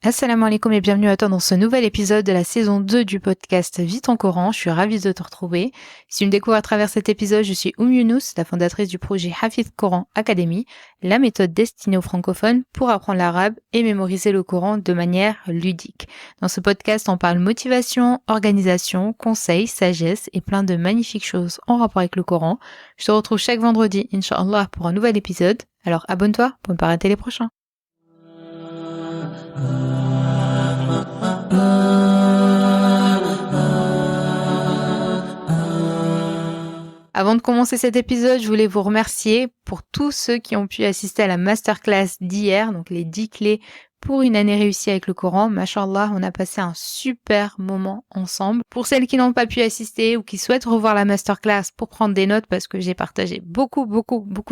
Assalamu alaikum et bienvenue à toi dans ce nouvel épisode de la saison 2 du podcast Vis ton Coran. Je suis ravie de te retrouver. Si tu me découvres à travers cet épisode, je suis Younous, la fondatrice du projet Hafidh Coran Academy, la méthode destinée aux francophones pour apprendre l'arabe et mémoriser le Coran de manière ludique. Dans ce podcast, on parle motivation, organisation, conseils, sagesse et plein de magnifiques choses en rapport avec le Coran. Je te retrouve chaque vendredi, Inch'Allah, pour un nouvel épisode. Alors abonne-toi pour ne pas rater les prochains. Avant de commencer cet épisode, je voulais vous remercier pour tous ceux qui ont pu assister à la masterclass d'hier, donc les 10 clés pour une année réussie avec le Coran. Mashallah, on a passé un super moment ensemble. Pour celles qui n'ont pas pu assister ou qui souhaitent revoir la masterclass pour prendre des notes parce que j'ai partagé beaucoup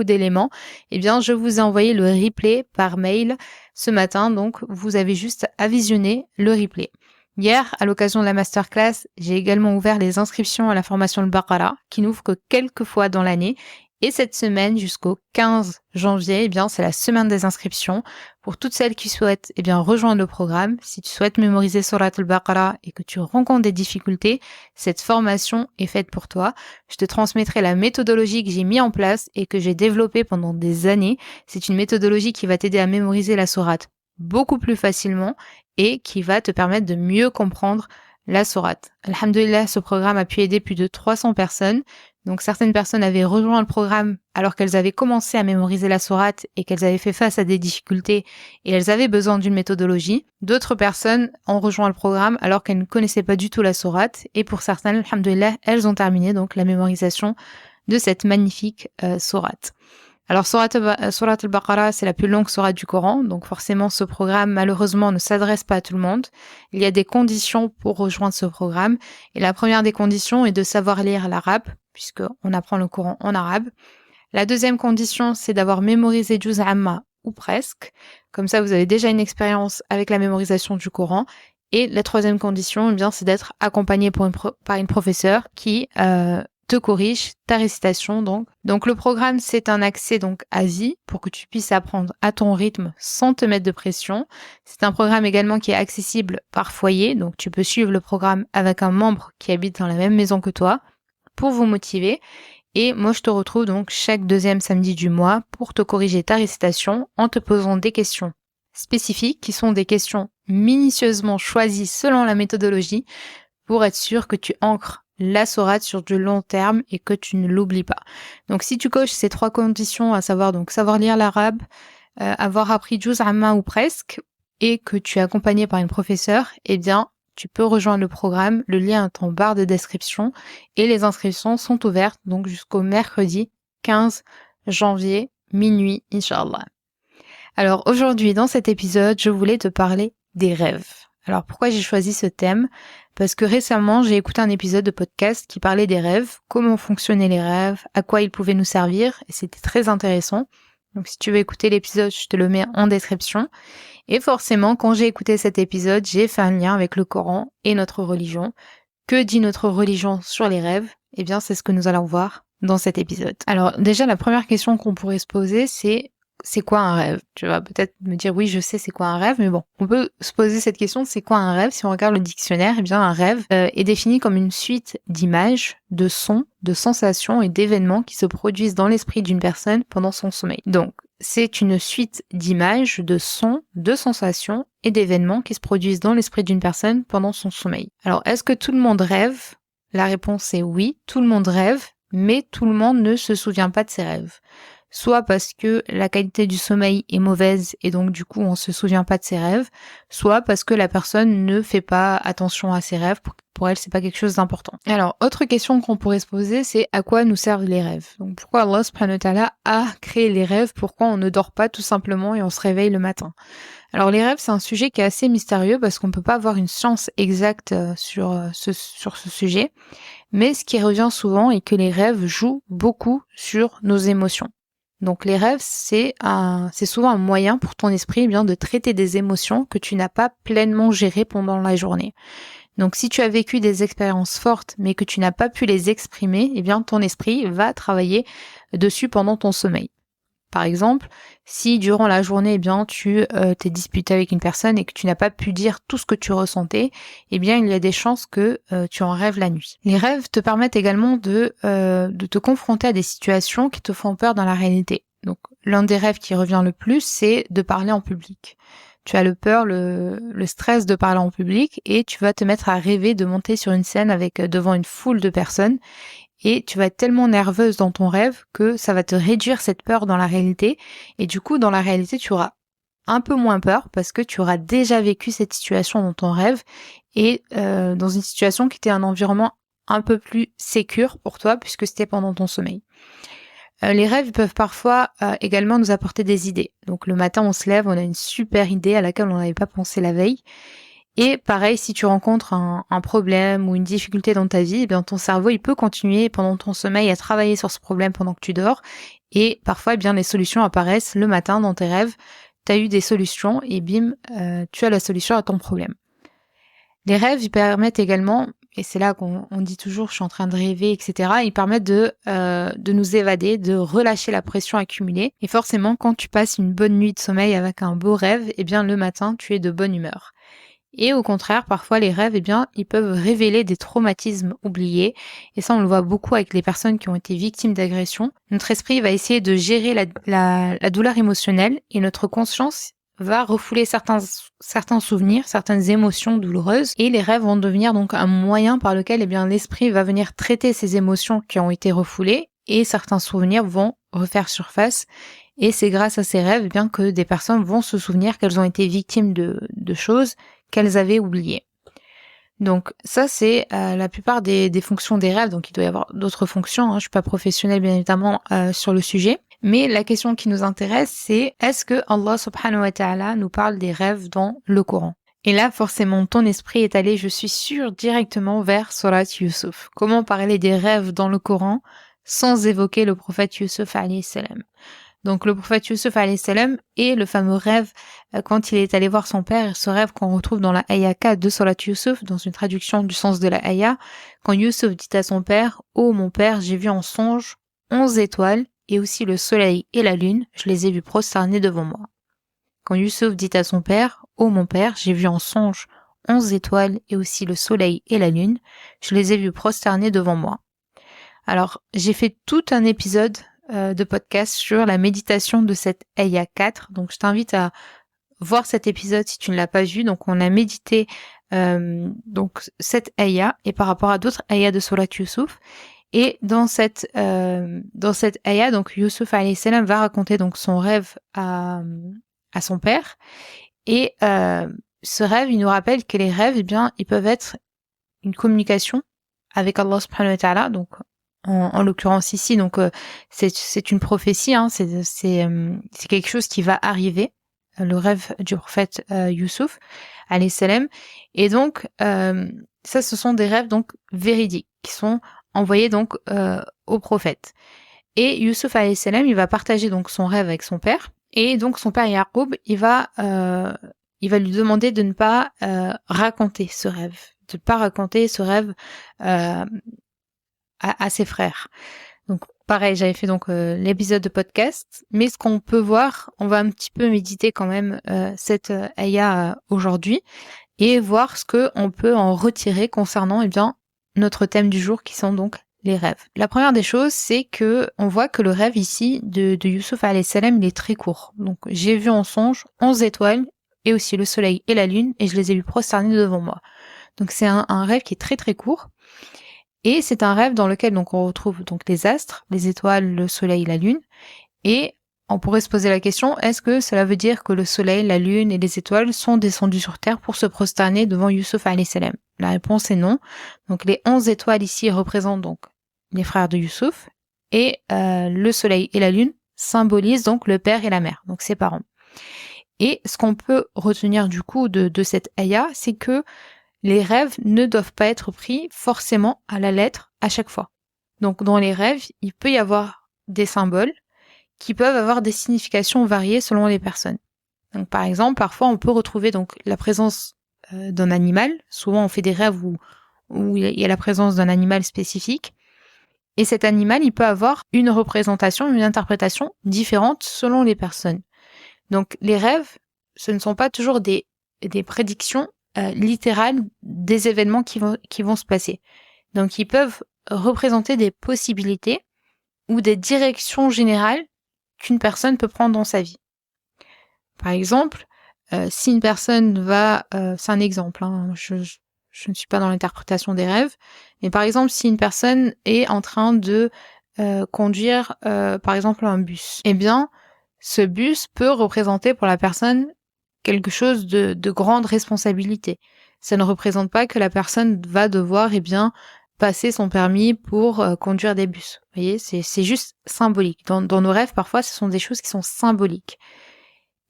d'éléments, eh bien, je vous ai envoyé le replay par mail ce matin, donc vous avez juste à visionner le replay. Hier, à l'occasion de la masterclass, j'ai également ouvert les inscriptions à la formation Al-Baqarah, qui n'ouvre que quelques fois dans l'année. Et cette semaine, jusqu'au 15 janvier, eh bien, c'est la semaine des inscriptions. Pour toutes celles qui souhaitent, eh bien, rejoindre le programme. Si tu souhaites mémoriser Surat Al-Baqarah et que tu rencontres des difficultés, cette formation est faite pour toi. Je te transmettrai la méthodologie que j'ai mis en place et que j'ai développée pendant des années. C'est une méthodologie qui va t'aider à mémoriser la sourate beaucoup plus facilement et qui va te permettre de mieux comprendre la sourate. Alhamdulillah, ce programme a pu aider plus de 300 personnes. Donc certaines personnes avaient rejoint le programme alors qu'elles avaient commencé à mémoriser la sourate et qu'elles avaient fait face à des difficultés et elles avaient besoin d'une méthodologie. D'autres personnes ont rejoint le programme alors qu'elles ne connaissaient pas du tout la sourate et pour certaines, alhamdulillah, elles ont terminé donc la mémorisation de cette magnifique sourate. Alors, Surat Al-Baqarah, c'est la plus longue sourate du Coran, donc forcément, ce programme, malheureusement, ne s'adresse pas à tout le monde. Il y a des conditions pour rejoindre ce programme, et la première des conditions est de savoir lire l'arabe, puisqu'on apprend le Coran en arabe. La deuxième condition, c'est d'avoir mémorisé Juz' Amma, ou presque. Comme ça, vous avez déjà une expérience avec la mémorisation du Coran. Et la troisième condition, eh bien, c'est d'être accompagné par une professeure qui te corrige ta récitation donc. Donc le programme c'est un accès donc à vie pour que tu puisses apprendre à ton rythme sans te mettre de pression. C'est un programme également qui est accessible par foyer, donc tu peux suivre le programme avec un membre qui habite dans la même maison que toi pour vous motiver. Et moi je te retrouve donc chaque deuxième samedi du mois pour te corriger ta récitation en te posant des questions spécifiques qui sont des questions minutieusement choisies selon la méthodologie pour être sûr que tu ancres la sourate sur du long terme et que tu ne l'oublies pas. Donc si tu coches ces trois conditions, à savoir donc savoir lire l'arabe, avoir appris Juz' Amma ou presque, et que tu es accompagné par une professeure, eh bien tu peux rejoindre le programme, le lien est en barre de description et les inscriptions sont ouvertes donc jusqu'au mercredi 15 janvier minuit, Inch'Allah. Alors aujourd'hui dans cet épisode, je voulais te parler des rêves. Alors pourquoi j'ai choisi ce thème ? Parce que récemment, j'ai écouté un épisode de podcast qui parlait des rêves, comment fonctionnaient les rêves, à quoi ils pouvaient nous servir, et c'était très intéressant. Donc si tu veux écouter l'épisode, je te le mets en description. Et forcément, quand j'ai écouté cet épisode, j'ai fait un lien avec le Coran et notre religion. Que dit notre religion sur les rêves ? Eh bien, c'est ce que nous allons voir dans cet épisode. Alors déjà, la première question qu'on pourrait se poser, c'est quoi un rêve ? Tu vas peut-être me dire oui, je sais c'est quoi un rêve, mais bon, on peut se poser cette question, c'est quoi un rêve ? Si on regarde le dictionnaire, eh bien un rêve est défini comme une suite d'images, de sons, de sensations et d'événements qui se produisent dans l'esprit d'une personne pendant son sommeil. Donc, c'est une suite d'images, de sons, de sensations et d'événements qui se produisent dans l'esprit d'une personne pendant son sommeil. Alors, est-ce que tout le monde rêve ? La réponse est oui, tout le monde rêve, mais tout le monde ne se souvient pas de ses rêves. Soit parce que la qualité du sommeil est mauvaise et donc du coup on se souvient pas de ses rêves, soit parce que la personne ne fait pas attention à ses rêves, pour elle c'est pas quelque chose d'important. Alors, autre question qu'on pourrait se poser, c'est à quoi nous servent les rêves ? Donc pourquoi Allah subhanahu wa ta'ala a créé les rêves ? Pourquoi on ne dort pas tout simplement et on se réveille le matin ? Alors les rêves c'est un sujet qui est assez mystérieux parce qu'on peut pas avoir une science exacte sur ce sujet, mais ce qui revient souvent est que les rêves jouent beaucoup sur nos émotions. Donc les rêves, c'est souvent un moyen pour ton esprit bien de traiter des émotions que tu n'as pas pleinement gérées pendant la journée. Donc si tu as vécu des expériences fortes mais que tu n'as pas pu les exprimer, eh bien ton esprit va travailler dessus pendant ton sommeil. Par exemple, si durant la journée, tu t'es disputé avec une personne et que tu n'as pas pu dire tout ce que tu ressentais, il y a des chances que tu en rêves la nuit. Les rêves te permettent également de te confronter à des situations qui te font peur dans la réalité. Donc, l'un des rêves qui revient le plus, c'est de parler en public. Tu as le stress de parler en public et tu vas te mettre à rêver de monter sur une scène devant une foule de personnes. Et tu vas être tellement nerveuse dans ton rêve que ça va te réduire cette peur dans la réalité. Et du coup, dans la réalité, tu auras un peu moins peur parce que tu auras déjà vécu cette situation dans ton rêve et dans une situation qui était un environnement un peu plus sécure pour toi puisque c'était pendant ton sommeil. Les rêves peuvent parfois également nous apporter des idées. Donc le matin, on se lève, on a une super idée à laquelle on n'avait pas pensé la veille. Et pareil, si tu rencontres un problème ou une difficulté dans ta vie, ton cerveau, il peut continuer pendant ton sommeil à travailler sur ce problème pendant que tu dors. Et parfois, les solutions apparaissent le matin dans tes rêves. Tu as eu des solutions et bim, tu as la solution à ton problème. Les rêves, ils permettent également, et c'est là qu'on dit toujours je suis en train de rêver, etc. Ils permettent de nous évader, de relâcher la pression accumulée. Et forcément, quand tu passes une bonne nuit de sommeil avec un beau rêve, le matin, tu es de bonne humeur. Et au contraire, parfois les rêves, ils peuvent révéler des traumatismes oubliés. Et ça, on le voit beaucoup avec les personnes qui ont été victimes d'agressions. Notre esprit va essayer de gérer la douleur émotionnelle et notre conscience va refouler certains souvenirs, certaines émotions douloureuses. Et les rêves vont devenir donc un moyen par lequel l'esprit va venir traiter ces émotions qui ont été refoulées et certains souvenirs vont refaire surface. Et c'est grâce à ces rêves que des personnes vont se souvenir qu'elles ont été victimes de choses qu'elles avaient oubliées. Donc ça, c'est la plupart des fonctions des rêves. Donc il doit y avoir d'autres fonctions. Je suis pas professionnelle bien évidemment sur le sujet. Mais la question qui nous intéresse, c'est est-ce que Allah subhanahu wa ta'ala nous parle des rêves dans le Coran ? Et là, forcément, ton esprit est allé, je suis sûre, directement vers Surat Yusuf. Comment parler des rêves dans le Coran sans évoquer le prophète Yusuf alayhi salam ? Donc le prophète Yusuf alayhi salam et le fameux rêve quand il est allé voir son père, ce rêve qu'on retrouve dans la Aya 4 de Surat Yusuf, dans une traduction du sens de la Aya, quand Yusuf dit à son père « Oh mon père, j'ai vu en songe 11 étoiles et aussi le soleil et la lune, je les ai vus prosternés devant moi. » Quand Yusuf dit à son père « Oh mon père, j'ai vu en songe 11 étoiles et aussi le soleil et la lune, je les ai vus prosternés devant moi. » Alors, j'ai fait tout un épisode de podcast sur la méditation de cette Aya 4. Donc, je t'invite à voir cet épisode si tu ne l'as pas vu. Donc, on a médité donc cette Aya et par rapport à d'autres Ayas de Surat Yusuf. Et dans cette Aya, donc Yusuf alayhi salam va raconter donc son rêve à son père. Et ce rêve, il nous rappelle que les rêves, ils peuvent être une communication avec Allah subhanahu wa ta'ala. Donc, en l'occurrence ici, donc c'est une prophétie, c'est quelque chose qui va arriver, le rêve du prophète Yusuf alayhi salam. Et donc ça, ce sont des rêves donc véridiques qui sont envoyés donc au prophète. Et Yusuf alayhi salam, il va partager donc son rêve avec son père. Et donc son père Yaqub, il va lui demander de ne pas raconter ce rêve, de ne pas raconter ce rêve à ses frères. Donc pareil, j'avais fait donc l'épisode de podcast, mais ce qu'on peut voir, on va un petit peu méditer quand même cette Aya aujourd'hui et voir ce que on peut en retirer concernant notre thème du jour qui sont donc les rêves. La première des choses, c'est que on voit que le rêve ici de Yusuf alayhi salam, il est très court. Donc j'ai vu en songe 11 étoiles et aussi le soleil et la lune et je les ai vus prosternés devant moi. Donc c'est un rêve qui est très très court. Et c'est un rêve dans lequel donc on retrouve donc les astres, les étoiles, le soleil, la lune. Et on pourrait se poser la question, est-ce que cela veut dire que le soleil, la lune et les étoiles sont descendus sur terre pour se prosterner devant Yusuf alayhi salam? La réponse est non. Donc les 11 étoiles ici représentent donc les frères de Yusuf et le soleil et la lune symbolisent donc le père et la mère, donc ses parents. Et ce qu'on peut retenir du coup de cette aya, c'est que les rêves ne doivent pas être pris forcément à la lettre à chaque fois. Donc dans les rêves, il peut y avoir des symboles qui peuvent avoir des significations variées selon les personnes. Donc par exemple, parfois on peut retrouver donc la présence d'un animal. Souvent on fait des rêves où il y a la présence d'un animal spécifique. Et cet animal, il peut avoir une représentation, une interprétation différente selon les personnes. Donc les rêves, ce ne sont pas toujours des prédictions littérales des événements qui vont se passer. Donc ils peuvent représenter des possibilités ou des directions générales qu'une personne peut prendre dans sa vie. Par exemple, si une personne va... c'est un exemple, hein, je ne suis pas dans l'interprétation des rêves, mais par exemple, si une personne est en train de conduire, par exemple, un bus, eh bien, ce bus peut représenter pour la personne quelque chose de grande responsabilité. Ça ne représente pas que la personne va devoir, eh bien, passer son permis pour conduire des bus. Vous voyez, c'est juste symbolique. Dans nos rêves, parfois, ce sont des choses qui sont symboliques.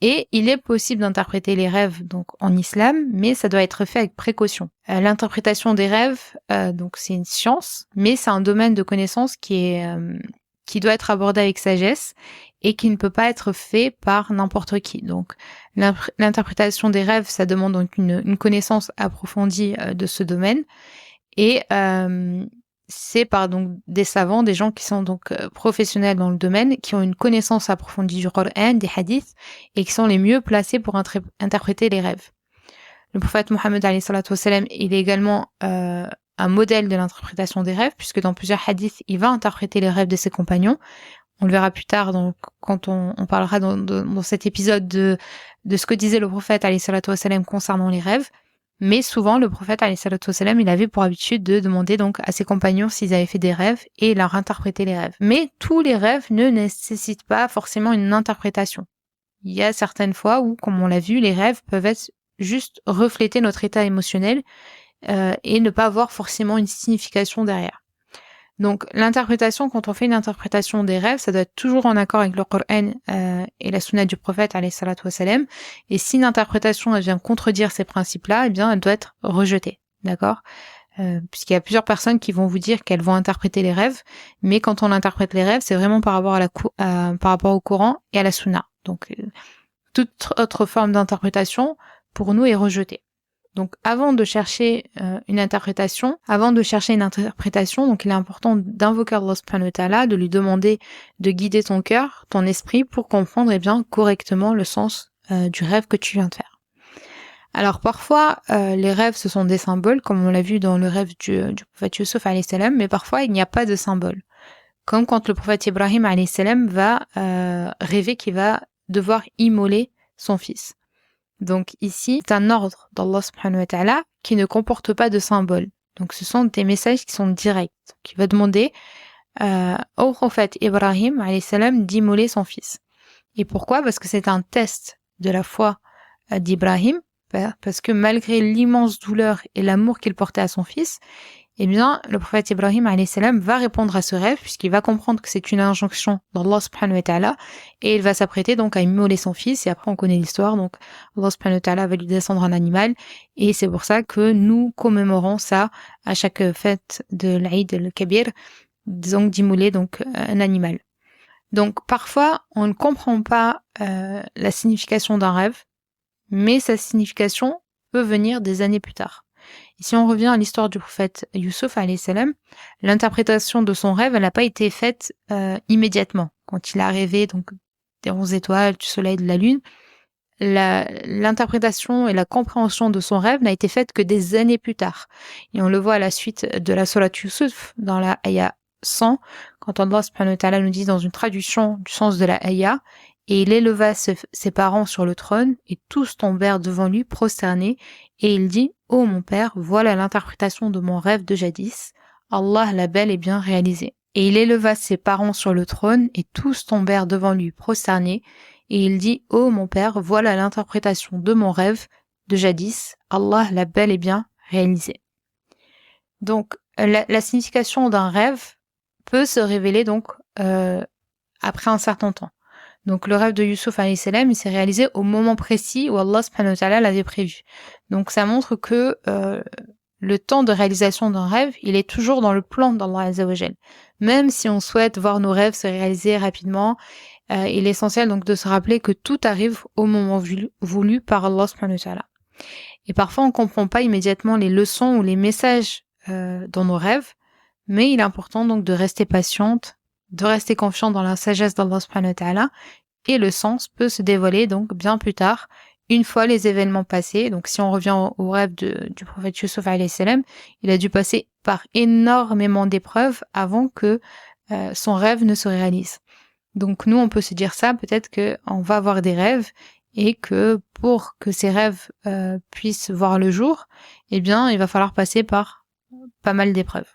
Et il est possible d'interpréter les rêves donc en islam, mais ça doit être fait avec précaution. L'interprétation des rêves, donc c'est une science, mais c'est un domaine de connaissance qui doit être abordé avec sagesse et qui ne peut pas être fait par n'importe qui. Donc l'interprétation des rêves, ça demande donc une connaissance approfondie de ce domaine et c'est par donc des savants, des gens qui sont donc professionnels dans le domaine, qui ont une connaissance approfondie du Coran, des hadiths, et qui sont les mieux placés pour interpréter les rêves. Le prophète Mohammed alayhi salatu wassalam, il est également un modèle de l'interprétation des rêves, puisque dans plusieurs hadiths, il va interpréter les rêves de ses compagnons. On le verra plus tard, donc, quand on parlera dans cet épisode de ce que disait le prophète alayhi salatu wassalam concernant les rêves. Mais souvent, le prophète, alayhi salatu wassalam, il avait pour habitude de demander donc à ses compagnons s'ils avaient fait des rêves et leur interpréter les rêves. Mais tous les rêves ne nécessitent pas forcément une interprétation. Il y a certaines fois où, comme on l'a vu, les rêves peuvent être juste refléter notre état émotionnel et ne pas avoir forcément une signification derrière. Donc l'interprétation, quand on fait une interprétation des rêves, ça doit être toujours en accord avec le Coran et la sunna du prophète alayhi salatu wassalam. Et si une interprétation elle vient contredire ces principes-là, eh bien elle doit être rejetée, d'accord puisqu'il y a plusieurs personnes qui vont vous dire qu'elles vont interpréter les rêves, mais quand on interprète les rêves, c'est vraiment par rapport par rapport au Coran et à la sunna. Donc toute autre forme d'interprétation pour nous est rejetée. Donc, avant de chercher une interprétation, donc il est important d'invoquer Allah subhanahu wa ta'ala, de lui demander de guider ton cœur, ton esprit, pour comprendre bien correctement le sens du rêve que tu viens de faire. Alors, parfois, les rêves, ce sont des symboles, comme on l'a vu dans le rêve du prophète Yusuf alayhi salam, mais parfois, il n'y a pas de symbole. Comme quand le prophète Ibrahim alayhi salam va rêver qu'il va devoir immoler son fils. Donc ici, c'est un ordre d'Allah subhanahu wa ta'ala qui ne comporte pas de symbole. Donc ce sont des messages qui sont directs. Qui va demander au prophète Ibrahim alayhi salam d'immoler son fils. Et pourquoi ? Parce que c'est un test de la foi d'Ibrahim, parce que malgré l'immense douleur et l'amour qu'il portait à son fils, eh bien, le prophète Ibrahim alayhi salam va répondre à ce rêve puisqu'il va comprendre que c'est une injonction d'Allah subhanahu wa ta'ala et il va s'apprêter donc à immoler son fils et après on connaît l'histoire, donc Allah subhanahu wa ta'ala va lui descendre un animal et c'est pour ça que nous commémorons ça à chaque fête de l'Aïd al-Kabir, disons d'immoler donc un animal. Donc parfois on ne comprend pas la signification d'un rêve, mais sa signification peut venir des années plus tard. Et si on revient à l'histoire du prophète Yusuf alayhi salam, l'interprétation de son rêve, elle n'a pas été faite immédiatement. Quand il a rêvé donc des 11 étoiles, du soleil, de la lune, l'interprétation et la compréhension de son rêve n'a été faite que des années plus tard. Et on le voit à la suite de la sourate Yusuf, dans la ayah 100, quand Allah subhanahu wa ta'ala nous dit dans une traduction du sens de la ayah, et il éleva ses parents sur le trône, et tous tombèrent devant lui prosternés, et il dit « Ô mon père, voilà l'interprétation de mon rêve de jadis. Allah l'a bel et bien réalisé. » Et il éleva ses parents sur le trône, et tous tombèrent devant lui prosternés, et il dit « Ô mon père, voilà l'interprétation de mon rêve de jadis. Allah l'a bel et bien réalisé. » Donc, la signification d'un rêve peut se révéler donc après un certain temps. Donc le rêve de Yusuf alayhi salam, il s'est réalisé au moment précis où Allah subhanahu wa ta'ala l'avait prévu. Donc ça montre que le temps de réalisation d'un rêve, il est toujours dans le plan d'Allah azza wa jal. Même si on souhaite voir nos rêves se réaliser rapidement, il est essentiel donc de se rappeler que tout arrive au moment voulu par Allah subhanahu wa ta'ala. Et parfois on comprend pas immédiatement les leçons ou les messages dans nos rêves, mais il est important donc de rester patiente, de rester confiant dans la sagesse d'Allah subhanahu wa ta'ala, et le sens peut se dévoiler donc bien plus tard, une fois les événements passés. Donc si on revient au rêve du prophète Yusuf alayhi salam, il a dû passer par énormément d'épreuves avant que son rêve ne se réalise. Donc nous, on peut se dire ça, peut-être qu'on va avoir des rêves et que pour que ces rêves puissent voir le jour, eh bien, il va falloir passer par pas mal d'épreuves.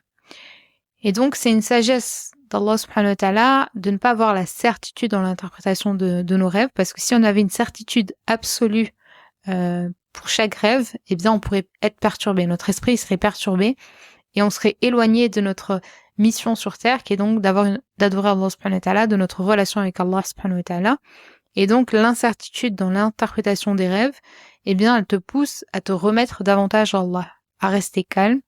Et donc, c'est une sagesse d'Allah subhanahu wa ta'ala de ne pas avoir la certitude dans l'interprétation de nos rêves, parce que si on avait une certitude absolue pour chaque rêve, eh bien, on pourrait être perturbé. Notre esprit serait perturbé et on serait éloigné de notre mission sur terre, qui est donc d'adorer Allah subhanahu wa ta'ala, de notre relation avec Allah subhanahu wa ta'ala. Et donc, l'incertitude dans l'interprétation des rêves, eh bien, elle te pousse à te remettre davantage à Allah, à rester calme,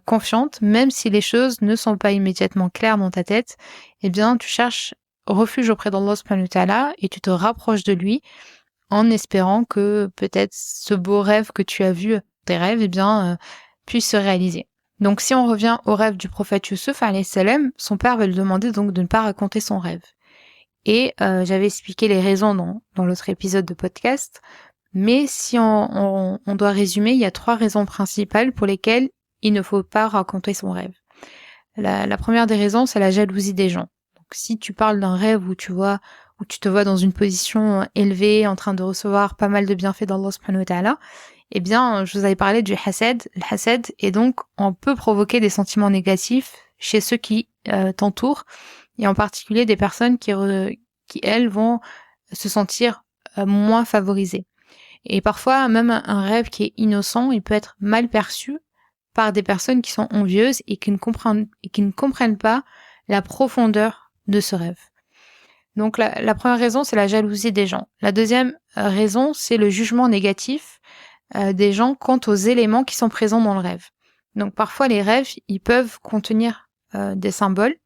confiante, même si les choses ne sont pas immédiatement claires dans ta tête, eh bien, tu cherches refuge auprès d'Allah subhanahu wa ta'ala et tu te rapproches de lui en espérant que peut-être ce beau rêve que tu as vu, tes rêves, eh bien, puisse se réaliser. Donc, si on revient au rêve du prophète Yusuf alayhi salam, son père va lui demander donc de ne pas raconter son rêve. Et j'avais expliqué les raisons dans l'autre épisode de podcast, mais si on doit résumer, il y a 3 raisons principales pour lesquelles il ne faut pas raconter son rêve. La première des raisons, c'est la jalousie des gens. Donc, si tu parles d'un rêve où tu te vois dans une position élevée, en train de recevoir pas mal de bienfaits d'Allah subhanahu wa ta'ala, eh bien, je vous avais parlé du hasad, le hasad, et donc on peut provoquer des sentiments négatifs chez ceux qui t'entourent, et en particulier des personnes qui elles, vont se sentir moins favorisées. Et parfois, même un rêve qui est innocent, il peut être mal perçu par des personnes qui sont envieuses et qui ne comprennent pas la profondeur de ce rêve. Donc la première raison, c'est la jalousie des gens. La deuxième raison, c'est le jugement négatif des gens quant aux éléments qui sont présents dans le rêve. Donc parfois, les rêves, ils peuvent contenir des symboles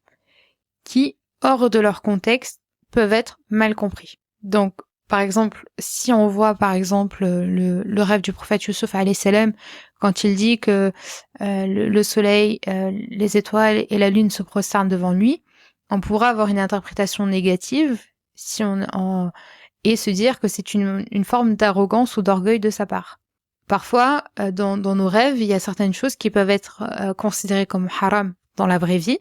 qui, hors de leur contexte, peuvent être mal compris. Donc, par exemple, si on voit par exemple le rêve du prophète Yusuf alayhi salam, quand il dit que le soleil, les étoiles et la lune se prosternent devant lui, on pourra avoir une interprétation négative et se dire que c'est une forme d'arrogance ou d'orgueil de sa part. Parfois, dans nos rêves, il y a certaines choses qui peuvent être considérées comme haram dans la vraie vie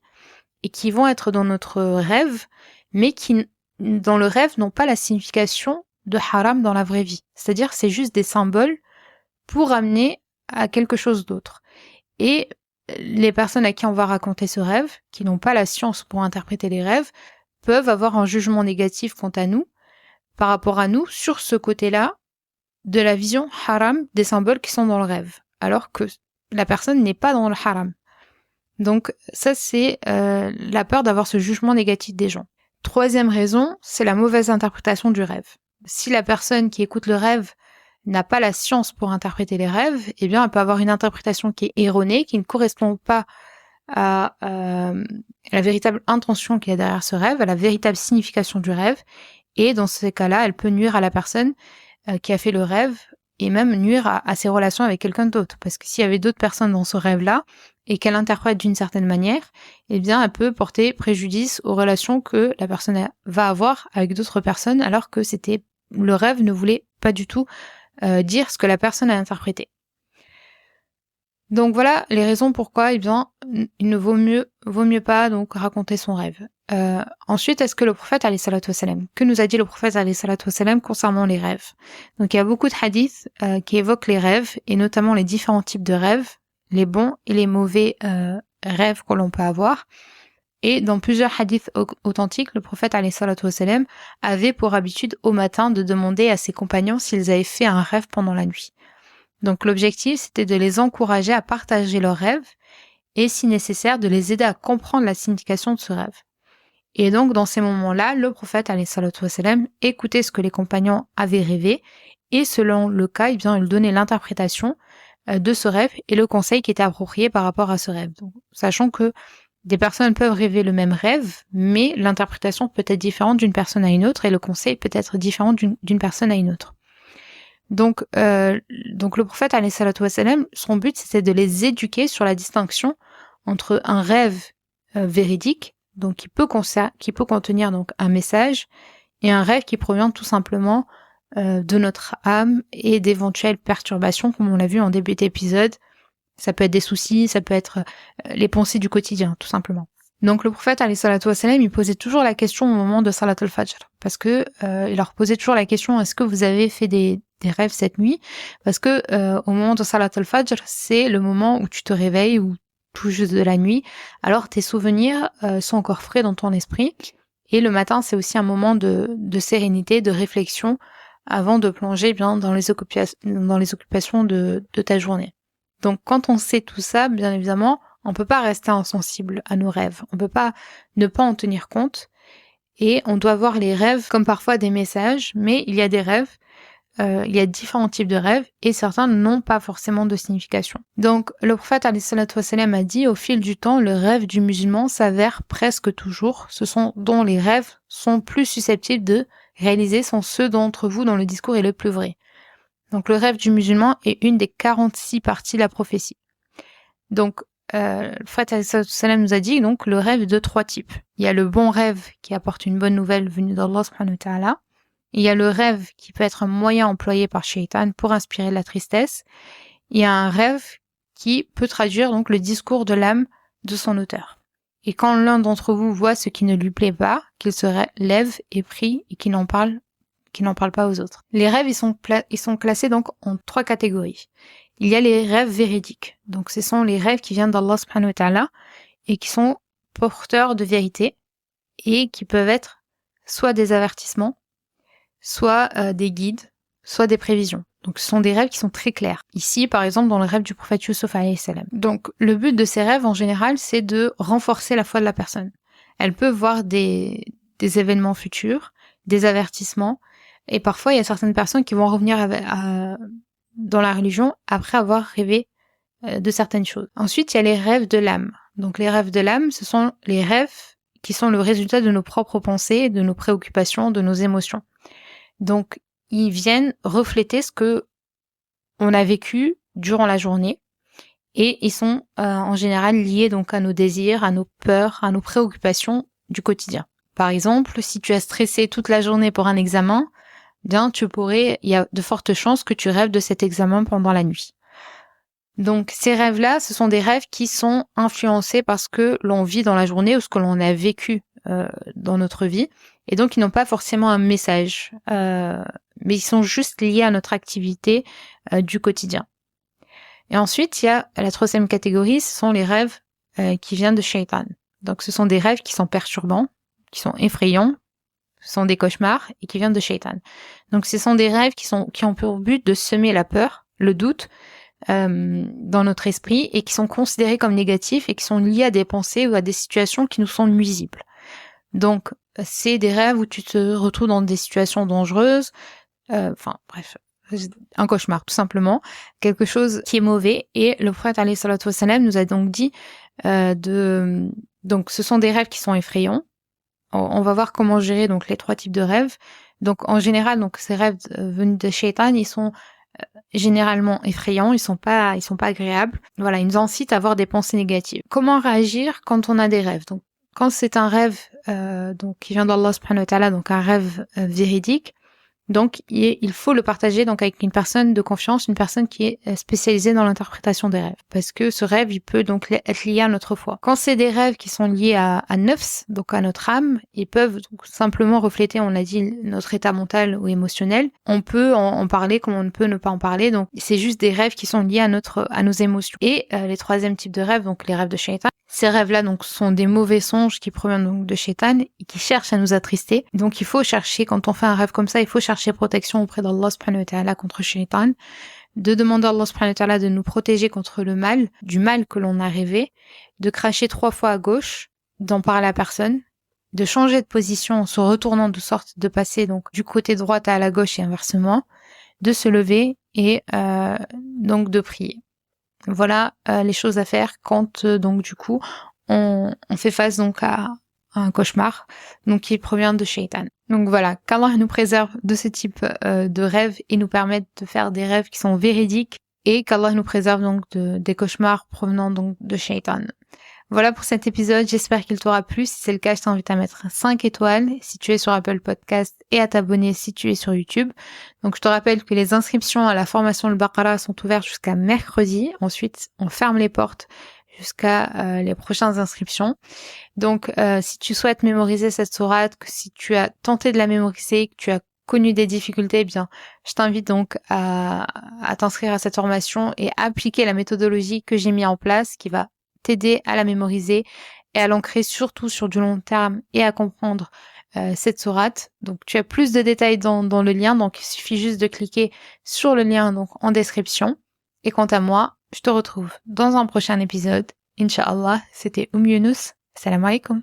et qui vont être dans notre rêve, mais qui, dans le rêve, n'ont pas la signification de haram dans la vraie vie. C'est-à-dire, c'est juste des symboles pour amener à quelque chose d'autre. Et les personnes à qui on va raconter ce rêve, qui n'ont pas la science pour interpréter les rêves, peuvent avoir un jugement négatif quant à nous, par rapport à nous, sur ce côté-là, de la vision haram des symboles qui sont dans le rêve, alors que la personne n'est pas dans le haram. Donc ça, c'est la peur d'avoir ce jugement négatif des gens. Troisième raison, c'est la mauvaise interprétation du rêve. Si la personne qui écoute le rêve n'a pas la science pour interpréter les rêves, eh bien, elle peut avoir une interprétation qui est erronée, qui ne correspond pas à la véritable intention qu'il y a derrière ce rêve, à la véritable signification du rêve. Et dans ces cas-là, elle peut nuire à la personne qui a fait le rêve et même nuire à ses relations avec quelqu'un d'autre. Parce que s'il y avait d'autres personnes dans ce rêve-là et qu'elle interprète d'une certaine manière, eh bien, elle peut porter préjudice aux relations que la personne va avoir avec d'autres personnes, alors que le rêve ne voulait pas du tout dire ce que la personne a interprété. Donc voilà les raisons pourquoi, eh bien, il ne vaut mieux pas donc raconter son rêve. Ensuite, est-ce que le prophète alayhi salatu wassalam, que nous a dit le prophète alayhi salatu wassalam concernant les rêves? Donc il y a beaucoup de hadiths qui évoquent les rêves et notamment les différents types de rêves, les bons et les mauvais rêves que l'on peut avoir. Et dans plusieurs hadiths authentiques, le prophète alayhi salatu wassalam avait pour habitude au matin de demander à ses compagnons s'ils avaient fait un rêve pendant la nuit. Donc l'objectif, c'était de les encourager à partager leurs rêves et, si nécessaire, de les aider à comprendre la signification de ce rêve. Et donc, dans ces moments-là, le prophète, alayhi salatu wassalam, écoutait ce que les compagnons avaient rêvé et, selon le cas, eh bien, il donnait l'interprétation de ce rêve et le conseil qui était approprié par rapport à ce rêve. Donc, sachant que des personnes peuvent rêver le même rêve, mais l'interprétation peut être différente d'une personne à une autre et le conseil peut être différent d'une personne à une autre. Donc le prophète alayhi salatu wassalam, son but c'était de les éduquer sur la distinction entre un rêve véridique, donc qui peut contenir donc un message, et un rêve qui provient tout simplement de notre âme et d'éventuelles perturbations, comme on l'a vu en début d'épisode. Ça peut être des soucis, ça peut être les pensées du quotidien, tout simplement. Donc le prophète alayhi salatu wassalam, il posait toujours la question au moment de Salat al-Fajr, parce que il leur posait toujours la question, est-ce que vous avez fait des rêves cette nuit? Parce que au moment de Salat al-Fajr, c'est le moment où tu te réveilles, ou tout juste de la nuit, alors tes souvenirs sont encore frais dans ton esprit, et le matin c'est aussi un moment de sérénité, de réflexion, avant de plonger bien dans les occupations de ta journée. Donc quand on sait tout ça, bien évidemment, on peut pas rester insensible à nos rêves. On peut pas ne pas en tenir compte, et on doit voir les rêves comme parfois des messages, mais il y a des rêves, il y a différents types de rêves, et certains n'ont pas forcément de signification. Donc le prophète alayhi salatu wassalam a dit, au fil du temps, le rêve du musulman s'avère presque toujours, ce sont dont les rêves sont plus susceptibles de réaliser sont ceux d'entre vous dont le discours est le plus vrai. Donc le rêve du musulman est une des 46 parties de la prophétie. Donc le prophète alayhi salatu wassalam nous a dit donc le rêve de 3 types. Il y a le bon rêve qui apporte une bonne nouvelle venue d'Allah subhanahu wa ta'ala. Il y a le rêve qui peut être un moyen employé par Shaitan pour inspirer de la tristesse. Il y a un rêve qui peut traduire donc le discours de l'âme de son auteur. Et quand l'un d'entre vous voit ce qui ne lui plaît pas, qu'il se lève et prie et qu'il n'en parle pas aux autres. Les rêves, ils sont classés donc en 3 catégories. Il y a les rêves véridiques. Donc ce sont les rêves qui viennent d'Allah subhanahu wa ta'ala et qui sont porteurs de vérité et qui peuvent être soit des avertissements, soit des guides, soit des prévisions. Donc ce sont des rêves qui sont très clairs. Ici, par exemple, dans le rêve du prophète Yusuf alayhi salam. Donc le but de ces rêves, en général, c'est de renforcer la foi de la personne. Elle peut voir des événements futurs, des avertissements, et parfois il y a certaines personnes qui vont revenir dans la religion après avoir rêvé de certaines choses. Ensuite, il y a les rêves de l'âme. Donc les rêves de l'âme, ce sont les rêves qui sont le résultat de nos propres pensées, de nos préoccupations, de nos émotions. Donc ils viennent refléter ce que on a vécu durant la journée, et ils sont en général liés donc à nos désirs, à nos peurs, à nos préoccupations du quotidien. Par exemple, si tu as stressé toute la journée pour un examen, bien il y a de fortes chances que tu rêves de cet examen pendant la nuit. Donc ces rêves-là, ce sont des rêves qui sont influencés par ce que l'on vit dans la journée ou ce que l'on a vécu dans notre vie, et donc ils n'ont pas forcément un message, mais ils sont juste liés à notre activité du quotidien. Et ensuite, il y a la 3e catégorie, ce sont les rêves qui viennent de Shaitan. Donc ce sont des rêves qui sont perturbants, qui sont effrayants, ce sont des cauchemars et qui viennent de Shaitan. Donc ce sont des rêves qui ont pour but de semer la peur, le doute dans notre esprit, et qui sont considérés comme négatifs et qui sont liés à des pensées ou à des situations qui nous sont nuisibles. Donc c'est des rêves où tu te retrouves dans des situations dangereuses, bref, un cauchemar tout simplement, quelque chose qui est mauvais. Et le prophète alayhi salatu wassalam nous a donc dit donc ce sont des rêves qui sont effrayants. On va voir comment gérer donc les 3 types de rêves. Donc en général, donc ces rêves venus de Shaitan, ils sont généralement effrayants, ils sont pas agréables. Voilà, ils nous incitent à avoir des pensées négatives. Comment réagir quand on a des rêves? Donc quand c'est un rêve donc qui vient d'Allah subhanahu wa ta'ala, donc un rêve véridique, donc il faut le partager donc avec une personne de confiance, une personne qui est spécialisée dans l'interprétation des rêves, parce que ce rêve il peut donc être lié à notre foi. Quand c'est des rêves qui sont liés à nafs, donc à notre âme, ils peuvent donc simplement refléter, on l'a dit, notre état mental ou émotionnel. On peut en parler comme on ne peut ne pas en parler, donc c'est juste des rêves qui sont liés à nos émotions. Et les 3e types de rêves, donc les rêves de Shaitan. Ces rêves-là donc sont des mauvais songes qui proviennent donc de Shaitan et qui cherchent à nous attrister. Donc il faut chercher, quand on fait un rêve comme ça, il faut chercher protection auprès d'Allah subhanahu wa ta'ala contre Shaitan, de demander à Allah subhanahu wa ta'ala de nous protéger contre le mal, du mal que l'on a rêvé, de cracher 3 fois à gauche, d'en parler à personne, de changer de position en se retournant de sorte de passer donc du côté droit à la gauche et inversement, de se lever et donc de prier. Voilà les choses à faire quand donc du coup on fait face donc à un cauchemar donc qui provient de Shaitan. Donc voilà, qu'Allah nous préserve de ce type de rêves et nous permette de faire des rêves qui sont véridiques, et qu'Allah nous préserve donc des cauchemars provenant donc de Shaitan. Voilà pour cet épisode, j'espère qu'il t'aura plu. Si c'est le cas, je t'invite à mettre 5 étoiles si tu es sur Apple Podcast et à t'abonner si tu es sur YouTube. Donc je te rappelle que les inscriptions à la formation Al-Baqarah sont ouvertes jusqu'à mercredi. Ensuite, on ferme les portes jusqu'à les prochaines inscriptions. Donc si tu souhaites mémoriser cette sourate, que si tu as tenté de la mémoriser, que tu as connu des difficultés, eh bien, je t'invite donc à t'inscrire à cette formation et appliquer la méthodologie que j'ai mis en place qui va t'aider à la mémoriser et à l'ancrer surtout sur du long terme et à comprendre cette sourate. Donc tu as plus de détails dans le lien, donc il suffit juste de cliquer sur le lien donc en description. Et quant à moi, je te retrouve dans un prochain épisode. Inch'Allah, c'était Younous. Salam alaikum.